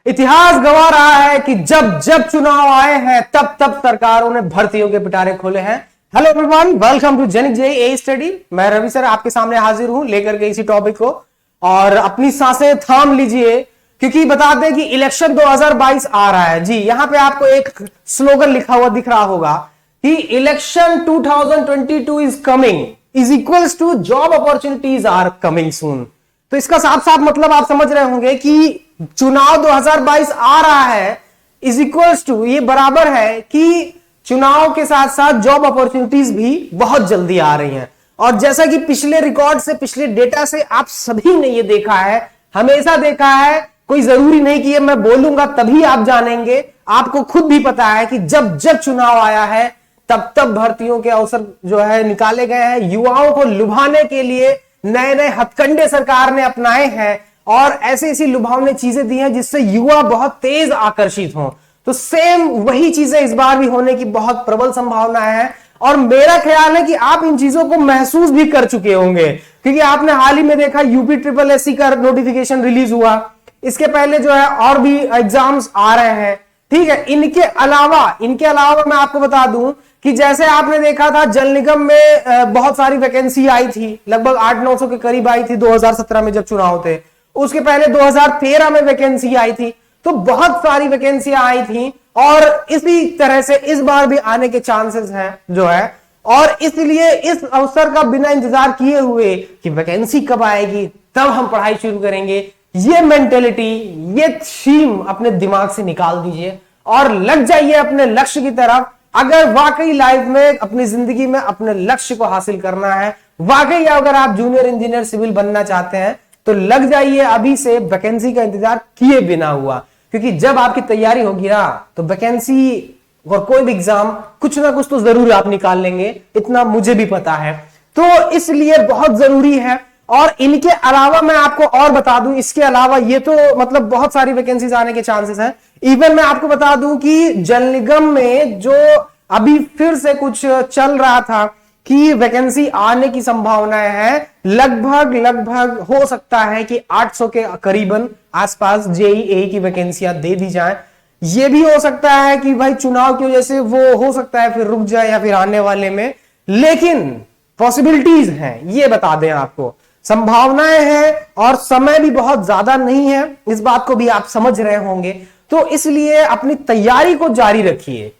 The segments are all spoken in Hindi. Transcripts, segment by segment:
इतिहास गवाह रहा है कि जब जब चुनाव आए हैं तब तब सरकारों ने भर्तियों के पिटारे खोले हैं। Hello everyone, welcome to Genic JEE a study. मैं रवि सर आपके सामने हाजिर हूं लेकर के इसी टॉपिक को, और अपनी सांसें थाम लीजिए क्योंकि बता दें कि इलेक्शन 2022 आ रहा है। जी, यहां पे आपको एक स्लोगन लिखा हुआ दिख रहा होगा कि election 2022 is coming is equals to job opportunities are coming soon. तो इसका साफ साफ मतलब आप समझ रहे होंगे कि चुनाव 2022 आ रहा है इज इक्वल्स टू, ये बराबर है कि चुनाव के साथ साथ जॉब अपॉर्चुनिटीज भी बहुत जल्दी आ रही हैं। और जैसा कि पिछले रिकॉर्ड से, पिछले डेटा से आप सभी ने ये देखा है, हमेशा देखा है, कोई जरूरी नहीं कि ये मैं बोलूंगा तभी आप जानेंगे, आपको खुद भी पता है कि जब जब चुनाव आया है तब तब भर्तियों के अवसर जो है निकाले गए हैं। युवाओं को लुभाने के लिए नए नए हथकंडे सरकार ने अपनाए हैं और ऐसी ऐसी लुभावनी चीजें दी हैं जिससे युवा बहुत तेज आकर्षित हों। तो सेम वही चीजें इस बार भी होने की बहुत प्रबल संभावना है, और मेरा ख्याल है कि आप इन चीजों को महसूस भी कर चुके होंगे क्योंकि आपने हाल ही में देखा यूपी ट्रिपल एससी का नोटिफिकेशन रिलीज हुआ। इसके पहले जो है और भी एग्जाम्स आ रहे हैं, ठीक है। इनके अलावा मैं आपको बता दूं कि जैसे आपने देखा था जल निगम में बहुत सारी वैकेंसी आई थी, लगभग 800-900 के करीब आई थी 2017 में जब चुनाव थे। उसके पहले 2013 में वैकेंसी आई थी, तो बहुत सारी वैकेंसियां आई थी और इसी तरह से इस बार भी आने के चांसेस हैं जो है। और इसलिए इस अवसर का बिना इंतजार किए हुए कि वैकेंसी कब आएगी तब हम पढ़ाई शुरू करेंगे, ये मेंटेलिटी, ये थीम अपने दिमाग से निकाल दीजिए और लग जाइए अपने लक्ष्य की तरफ। अगर वाकई लाइफ में, अपनी जिंदगी में अपने लक्ष्य को हासिल करना है, वाकई अगर आप जूनियर इंजीनियर सिविल बनना चाहते हैं तो लग जाइए अभी से वैकेंसी का इंतजार किए बिना हुआ, क्योंकि जब आपकी तैयारी होगी ना तो वैकेंसी और कोई भी एग्जाम कुछ ना कुछ तो जरूर आप निकाल लेंगे, इतना मुझे भी पता है। तो इसलिए बहुत जरूरी है। और इनके अलावा मैं आपको और बता दूं, इसके अलावा ये तो मतलब बहुत सारी वैकेंसीज आने के चांसेस हैं। इवन मैं आपको बता दूं कि जल निगम में जो अभी फिर से कुछ चल रहा था कि वैकेंसी आने की संभावनाएं हैं, लगभग हो सकता है कि 800 के करीबन आसपास जेईई की वैकेंसियां दे दी जाएं। यह भी हो सकता है कि भाई चुनाव की वजह से वो हो सकता है फिर रुक जाए या फिर आने वाले में, लेकिन पॉसिबिलिटीज हैं, ये बता दें आपको, संभावनाएं हैं और समय भी बहुत ज्यादा नहीं है, इस बात को भी आप समझ रहे होंगे। तो इसलिए अपनी तैयारी को जारी रखिए,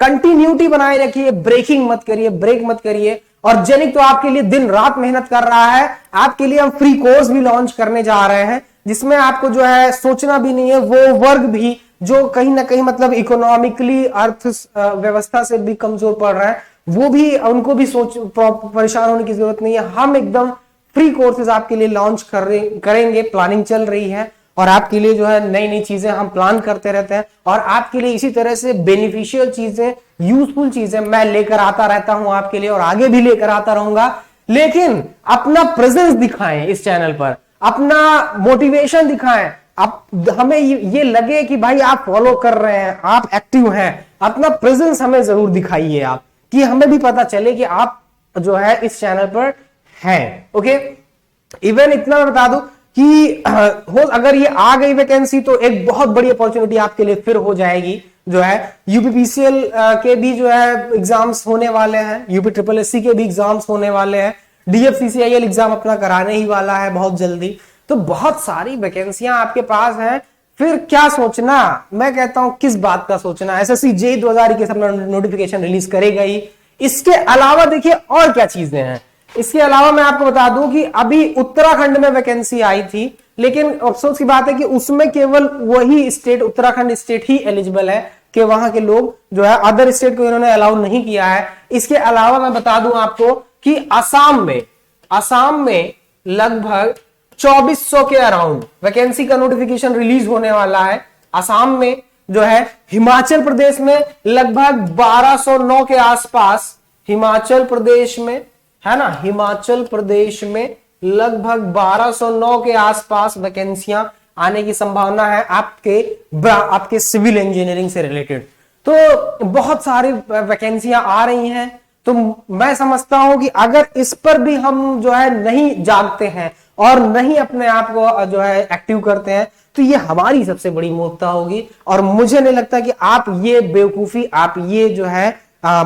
कंटिन्यूटी बनाए रखिए, ब्रेकिंग मत करिए, ब्रेक मत करिए। और जेनिक तो आपके लिए दिन रात मेहनत कर रहा है। आपके लिए हम फ्री कोर्स भी लॉन्च करने जा रहे हैं जिसमें आपको जो है सोचना भी नहीं है, वो वर्ग भी जो कहीं ना कहीं मतलब इकोनॉमिकली अर्थ व्यवस्था से भी कमजोर पड़ रहा है, वो भी, उनको भी परेशान होने की जरूरत नहीं है। हम एकदम फ्री कोर्सेज आपके लिए लॉन्च करेंगे, प्लानिंग चल रही है और आपके लिए जो है नई नई चीजें हम प्लान करते रहते हैं और आपके लिए इसी तरह से बेनिफिशियल चीजें, यूजफुल चीजें मैं लेकर आता रहता हूं आपके लिए और आगे भी लेकर आता रहूंगा। लेकिन अपना प्रेजेंस दिखाएं इस चैनल पर, अपना मोटिवेशन दिखाएं, आप हमें ये लगे कि भाई आप फॉलो कर रहे हैं, आप एक्टिव हैं, अपना प्रेजेंस हमें जरूर दिखाइए आप, कि हमें भी पता चले कि आप जो है इस चैनल पर हैं। ओके, इवन इतना मैं बता दूं कि अगर ये आ गई वैकेंसी तो एक बहुत बड़ी अपॉर्चुनिटी आपके लिए फिर हो जाएगी जो है। यूपीपीसीएल के भी जो है एग्जाम्स होने वाले हैं, यूपी ट्रिपल एससी के भी एग्जाम्स होने वाले हैं, डीएफसीसीआईएल एग्जाम अपना कराने ही वाला है बहुत जल्दी। तो बहुत सारी वैकेंसियां आपके पास हैं, फिर क्या सोचना, मैं कहता हूं किस बात का सोचना। एसएससी जेईई 2021 अपना नोटिफिकेशन रिलीज करेगा ही। इसके अलावा देखिए और क्या चीजें हैं। इसके अलावा मैं आपको बता दूं कि अभी उत्तराखंड में वैकेंसी आई थी, लेकिन अफसोस की बात है कि उसमें केवल वही स्टेट, उत्तराखंड स्टेट ही एलिजिबल है कि वहां के लोग जो है, अदर स्टेट को इन्होंने अलाउ नहीं किया है। इसके अलावा मैं बता दूं आपको कि असम में लगभग 2400 के अराउंड वैकेंसी का नोटिफिकेशन रिलीज होने वाला है असम में जो है। हिमाचल प्रदेश में लगभग 1209 के आसपास, हिमाचल प्रदेश में है ना, हिमाचल प्रदेश में लगभग 1209 के आसपास वैकेंसियां आने की संभावना है आपके सिविल इंजीनियरिंग से रिलेटेड। तो बहुत सारी वैकेंसियां आ रही हैं। तो मैं समझता हूं कि अगर इस पर भी हम जो है नहीं जागते हैं और नहीं अपने आप को जो है एक्टिव करते हैं, तो ये हमारी सबसे बड़ी मूर्खता होगी। और मुझे नहीं लगता कि आप ये बेवकूफी, आप ये जो है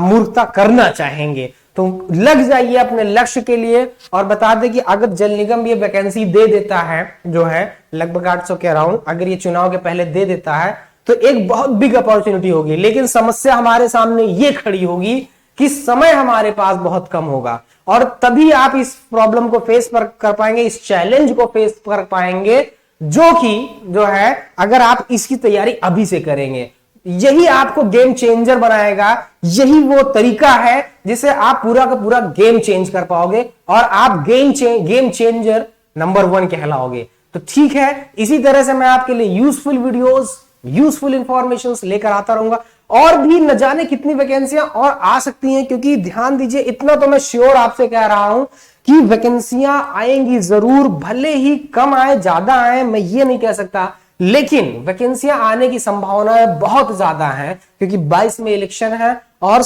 मूर्खता करना चाहेंगे। तो लग जाइए अपने लक्ष्य के लिए और बता दें कि अगर जल निगम ये वैकेंसी दे देता है, जो है लगभग 800 के अराउंड, अगर ये चुनाव के पहले दे देता है तो एक बहुत बिग अपॉर्चुनिटी होगी। लेकिन समस्या हमारे सामने ये खड़ी होगी कि समय हमारे पास बहुत कम होगा, और तभी आप इस प्रॉब्लम को फेस कर पाएंगे, इस चैलेंज को फेस कर पाएंगे, जो है अगर आप इसकी तैयारी अभी से करेंगे। यही आपको गेम चेंजर बनाएगा, यही वो तरीका है जिसे आप पूरा का पूरा गेम चेंज कर पाओगे और आप गेम चेंजर नंबर 1 कहलाओगे। तो ठीक है, इसी तरह से मैं आपके लिए यूजफुल वीडियोस, यूजफुल इंफॉर्मेशन लेकर आता रहूंगा। और भी न जाने कितनी वैकेंसियां और आ सकती हैं, क्योंकि ध्यान दीजिए, इतना तो मैं श्योर आपसे कह रहा हूं कि वैकेंसियां आएंगी जरूर, भले ही कम आए ज्यादा आए मैं ये नहीं कह सकता, लेकिन वैकेंसियां आने की संभावनाएं बहुत ज्यादा हैं, क्योंकि 22 में इलेक्शन है और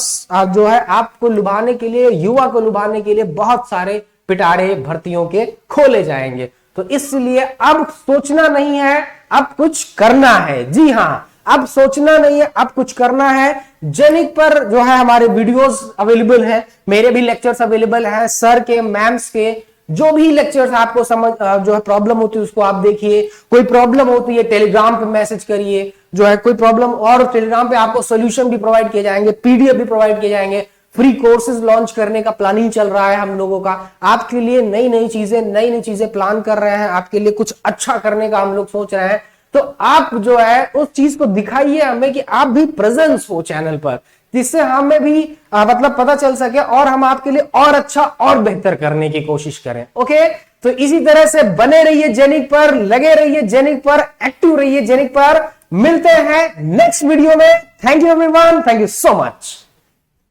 जो है आपको लुभाने के लिए, युवा को लुभाने के लिए बहुत सारे पिटारे भर्तियों के खोले जाएंगे। तो इसलिए अब सोचना नहीं है, अब कुछ करना है। जी हां, अब सोचना नहीं है, अब कुछ करना है। जेनिक पर जो है हमारे वीडियोस अवेलेबल हैं, मेरे भी लेक्चर्स अवेलेबल हैं, सर के, मैम्स के, जो भी लेक्चर्स आपको समझ जो है प्रॉब्लम होती है उसको आप देखिए। कोई प्रॉब्लम होती है टेलीग्राम पे मैसेज करिए, जो है कोई प्रॉब्लम, और टेलीग्राम पे आपको सॉल्यूशन भी प्रोवाइड किए जाएंगे, पीडीएफ भी प्रोवाइड किए जाएंगे। फ्री कोर्सेज लॉन्च करने का प्लानिंग चल रहा है हम लोगों का, आपके लिए नई नई चीजें प्लान कर रहे हैं, आपके लिए कुछ अच्छा करने का हम लोग सोच रहे हैं। तो आप जो है उस चीज को दिखाइए हमें कि आप भी प्रेजेंस हो चैनल पर, जिससे हमें भी मतलब पता चल सके और हम आपके लिए और अच्छा और बेहतर करने की कोशिश करें। ओके, तो इसी तरह से बने रहिए जेनिक पर, लगे रहिए जेनिक पर, एक्टिव रहिए जेनिक पर। मिलते हैं नेक्स्ट वीडियो में। Thank you everyone, thank you so much.